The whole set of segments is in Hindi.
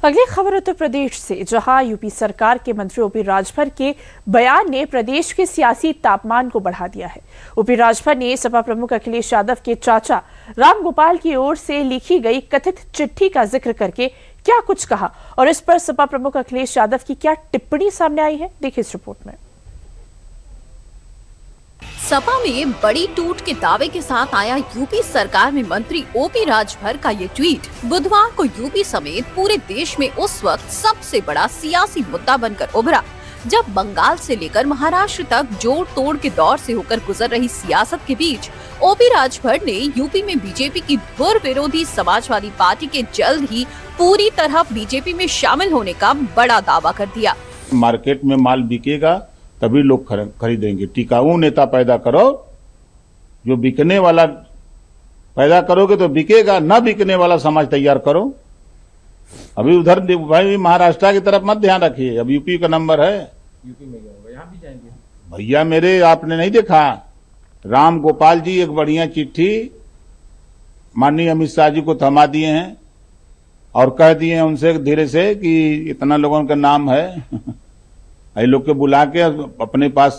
अगली खबर उत्तर प्रदेश से, जहां यूपी सरकार के मंत्री ओपी राजभर के बयान ने प्रदेश के सियासी तापमान को बढ़ा दिया है। ओपी राजभर ने सपा प्रमुख अखिलेश यादव के चाचा राम गोपाल की ओर से लिखी गई कथित चिट्ठी का जिक्र करके क्या कुछ कहा और इस पर सपा प्रमुख अखिलेश यादव की क्या टिप्पणी सामने आई है, देखिए इस रिपोर्ट में। सपा में बड़ी टूट के दावे के साथ आया यूपी सरकार में मंत्री ओपी राजभर का ये ट्वीट बुधवार को यूपी समेत पूरे देश में उस वक्त सबसे बड़ा सियासी मुद्दा बनकर उभरा, जब बंगाल से लेकर महाराष्ट्र तक जोड़ तोड़ के दौर से होकर गुजर रही सियासत के बीच ओपी राजभर ने यूपी में बीजेपी की धुर विरोधी समाजवादी पार्टी के जल्द ही पूरी तरह बीजेपी में शामिल होने का बड़ा दावा कर दिया। मार्केट में माल बिकेगा तभी लोग खरीदेंगे। टिकाऊ नेता पैदा करो, जो बिकने वाला पैदा करोगे तो बिकेगा, ना बिकने वाला समाज तैयार करो। अभी उधर भाई महाराष्ट्र की तरफ मत ध्यान रखिए, अब यूपी का नंबर है। यूपी में होगा, यहाँ भी जाएंगे भैया मेरे, आपने नहीं देखा राम गोपाल जी एक बढ़िया चिट्ठी माननीय अमित शाह जी को थमा दिए हैं और कह दिए हैं उनसे धीरे से कि इतना लोगों का नाम है ये लोग के बुला के अपने पास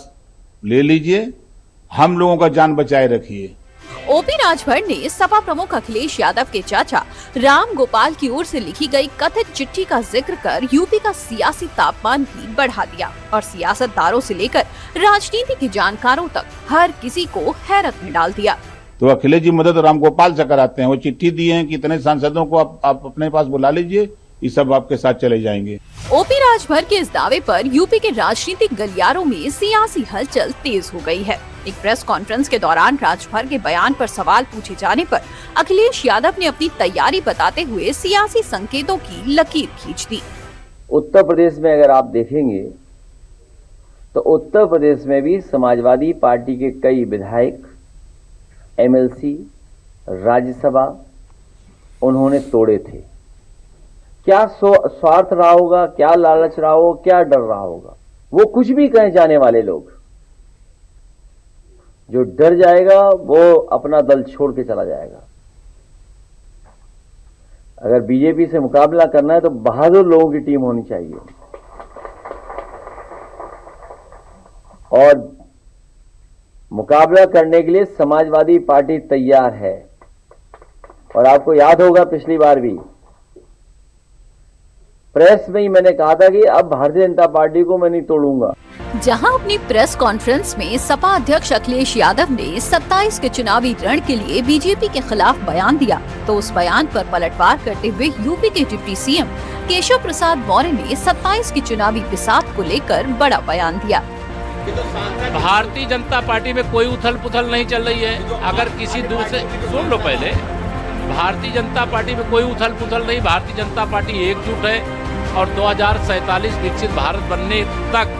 ले लीजिए, हम लोगों का जान बचाए रखिए। ओपी राजभर ने सपा प्रमुख अखिलेश यादव के चाचा राम गोपाल की ओर से लिखी गई कथित चिट्ठी का जिक्र कर यूपी का सियासी तापमान भी बढ़ा दिया और सियासतदारों से लेकर राजनीति के जानकारों तक हर किसी को हैरत में डाल दिया। तो अखिलेश जी मदद राम गोपाल से कराते हैं, वो चिट्ठी दिए हैं कि इतने सांसदों को आप अपने पास बुला लीजिए, ये सब आपके साथ चले जाएंगे। ओपी राजभर के इस दावे पर यूपी के राजनीतिक गलियारों में सियासी हलचल तेज हो गई है। एक प्रेस कॉन्फ्रेंस के दौरान राजभर के बयान पर सवाल पूछे जाने पर अखिलेश यादव ने अपनी तैयारी बताते हुए सियासी संकेतों की लकीर खींच दी। उत्तर प्रदेश में अगर आप देखेंगे तो उत्तर प्रदेश में भी समाजवादी पार्टी के कई विधायक, एमएलसी, राज्यसभा उन्होंने तोड़े थे। क्या स्वार्थ रहा होगा, क्या लालच रहा होगा, क्या डर रहा होगा, वो कुछ भी कहे जाने वाले लोग, जो डर जाएगा वो अपना दल छोड़ के चला जाएगा। अगर बीजेपी से मुकाबला करना है तो बहादुर लोगों की टीम होनी चाहिए और मुकाबला करने के लिए समाजवादी पार्टी तैयार है। और आपको याद होगा पिछली बार भी प्रेस में ही मैंने कहा था कि अब भारतीय जनता पार्टी को मैं नहीं तोड़ूंगा। जहां अपनी प्रेस कॉन्फ्रेंस में सपा अध्यक्ष अखिलेश यादव ने 27 के चुनावी रण के लिए बीजेपी के खिलाफ बयान दिया, तो उस बयान पर पलटवार करते हुए यूपी के डिप्टी सीएम केशव प्रसाद मौर्य ने 27 की चुनावी बिसात को लेकर बड़ा बयान दिया। भारतीय जनता पार्टी में कोई उथल पुथल नहीं चल रही है। अगर किसी दूसरे, सुन लो पहले, भारतीय जनता पार्टी में कोई उथल पुथल नहीं। भारतीय जनता पार्टी एकजुट है और 2047 विकसित भारत बनने तक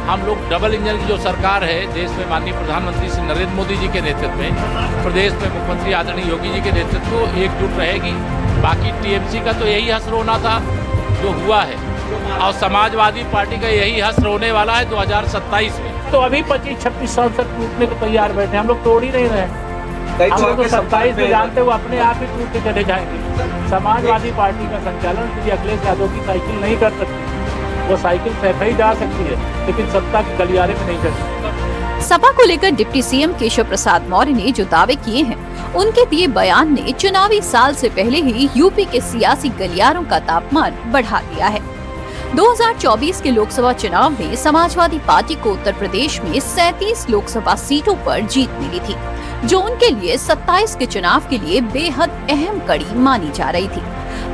हम लोग डबल इंजन की जो सरकार है देश में, माननीय प्रधानमंत्री श्री नरेंद्र मोदी जी के नेतृत्व में, प्रदेश में मुख्यमंत्री आदरणीय योगी जी के नेतृत्व में एकजुट रहेगी। बाकी टीएमसी का तो यही हश्र होना था जो हुआ है, और समाजवादी पार्टी का यही हश्र होने वाला है 2027 में। तो अभी 25-26 सांसद टूटने को तैयार बैठे, हम लोग तोड़ ही नहीं रहे। हम लोग तो 27 में जानते हुए अपने आप ही टूट के चले जाएंगे। समाजवादी पार्टी का संचालन श्री अखिलेश यादव की साइकिल नहीं कर सकती। वो साइकिल सही जा सकती है लेकिन सत्ता के गलियारे में नहीं कर सकती। सपा को लेकर डिप्टी सीएम केशव प्रसाद मौर्य ने जो दावे किए हैं, उनके दिए बयान ने चुनावी साल से पहले ही यूपी के सियासी गलियारों का तापमान बढ़ा दिया है। 2024 के लोकसभा चुनाव में समाजवादी पार्टी को उत्तर प्रदेश में 37 लोकसभा सीटों पर जीत मिली थी, जो उनके लिए 27 के चुनाव के लिए बेहद अहम कड़ी मानी जा रही थी।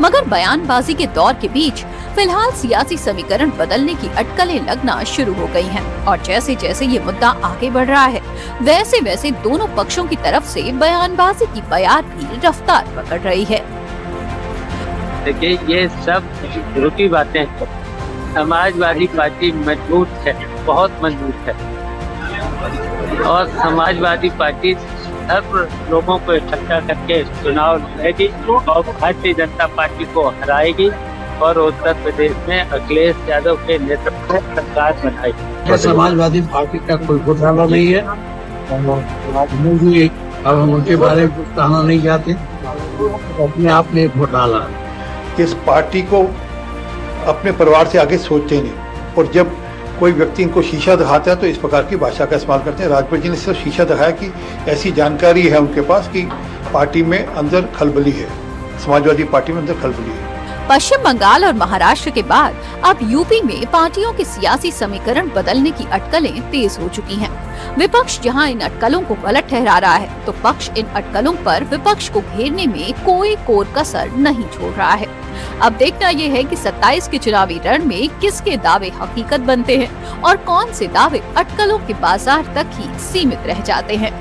मगर बयानबाजी के दौर के बीच फिलहाल सियासी समीकरण बदलने की अटकलें लगना शुरू हो गई हैं और जैसे जैसे ये मुद्दा आगे बढ़ रहा है, वैसे वैसे दोनों पक्षों की तरफ से बयानबाजी की बयार भी रफ्तार पकड़ रही है। देखिए, ये सब झूठी बातें हैं। समाजवादी पार्टी मजबूत है, बहुत मजबूत है और समाजवादी पार्टी सब लोगों को इकट्ठा करके चुनाव लड़ेगी और भारतीय जनता पार्टी को हराएगी और उत्तर प्रदेश में अखिलेश यादव के नेतृत्व में सरकार बनाएगी। समाजवादी पार्टी का कोई घोटाला नहीं है, अब हम उनके बारे में कुछ कहना नहीं चाहते, अपने आप में घोटाला। इस पार्टी को अपने परिवार से आगे सोचते ही नहीं, और जब कोई व्यक्ति इनको शीशा दिखाता है तो इस प्रकार की भाषा का इस्तेमाल करते हैं। राजभर जी ने सिर्फ शीशा दिखाया कि ऐसी जानकारी है उनके पास कि पार्टी में अंदर खलबली है, समाजवादी पार्टी में अंदर खलबली है। पश्चिम बंगाल और महाराष्ट्र के बाद अब यूपी में पार्टियों के सियासी समीकरण बदलने की अटकलें तेज हो चुकी हैं। विपक्ष जहां इन अटकलों को गलत ठहरा रहा है, तो पक्ष इन अटकलों पर विपक्ष को घेरने में कोई कोर कसर नहीं छोड़ रहा है। अब देखना यह है कि 27 के चुनावी रण में किसके दावे हकीकत बनते हैं और कौन से दावे अटकलों के बाजार तक ही सीमित रह जाते हैं।